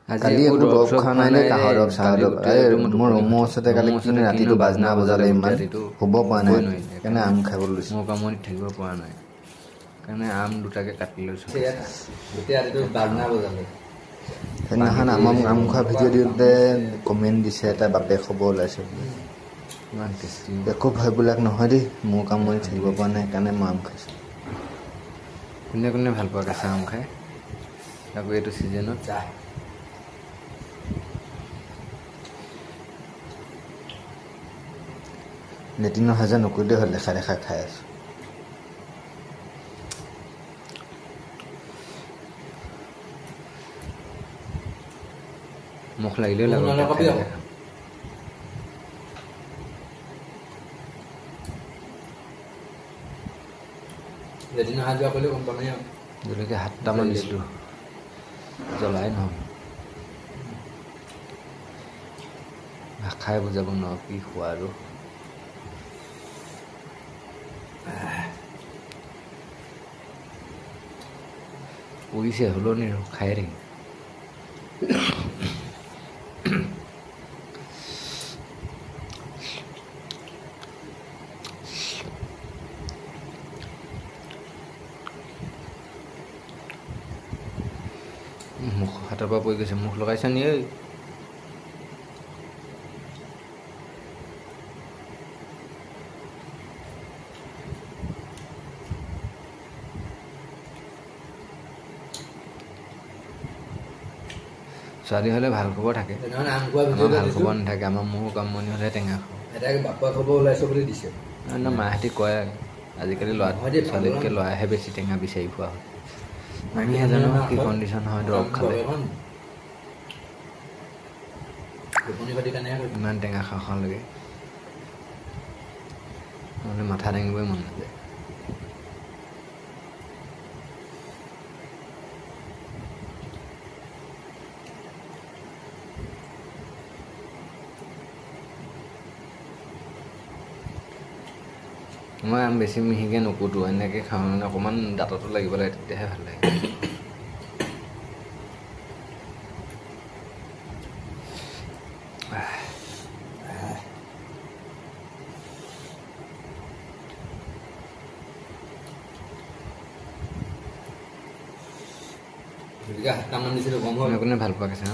কালি একো দৰৱ খোৱা নাই নে কাহৰ দৰৱ চাহৰ দৰৱ মোৰ ৰুমৰ ওচৰতে কালি কিনে ৰাতিটো বাজনা বজালে ইমান শুব পৰা নাই সেইকাৰণে আম খাবলৈ লৈছোঁ মোৰ কামত থাকিব পৰা নাই কাৰণে আম দুটাকে কাটি লৈছোঁ সেইদিনাখন আম খোৱা ভিডিঅ' দিওঁতে কমেণ্ট দিছে এটা বাপেক খবৰ ওলাইছে বোলে ইমান টেষ্টি একো ভয়বিলাক নহয় দেই মোৰ কামত থাকিব পৰা নাই সেইকাৰণে মই আম খাইছোঁ কোনে কোনে ভাল পোৱা কেঁচা আম খাই আকৌ এইটো ছিজনত লেট্ৰিনৰ হাজাৰ নকৰিলেই হ'ল দেখা দেখা খাই আছোঁ মুখ লাগিলেও লাগিব লেট্ৰিন অহা যোৱা কৰিলেও গম পামেই আৰু জলকীয়া 7টামান দিছিলোঁ জ্বলাই নহ'ল ভাষাই বুজাব নোৱাৰোঁ কি খোৱা আৰু পৰিছে হ'লেও নিৰো খাই থাকিম মুখ হাতৰ পৰা পৰি গৈছে মুখ লগাইছা নি ঐ ছোৱালী হ'লে ভাল খবৰ থাকে আমাৰ ভাল খবৰ নাথাকে আমাৰ মোৰ কামনি হ'লে টেঙা খাওঁ বাপা খবৰ ওলাইছে বুলি দিছে মাহঁতে কয় আজিকালি ল'ৰা ছোৱালীতকৈ ল'ৰাইহে বেছি টেঙা বিচাৰি পোৱা হয় আমিহে জানো কি কণ্ডিশ্যন হয় দৰৱ খালে ইমান টেঙা খাওঁ খাওঁ লাগে নহ'লে মাথা দাঙিবই মন নাযায় মই আম বেছি মিহিকৈ নুকুটো এনেকৈ খাওঁ মানে অকণমান দাঁততো লাগিব লাগে তেতিয়াহে ভাল লাগে কোনে কোনে ভাল পোৱা কৈছে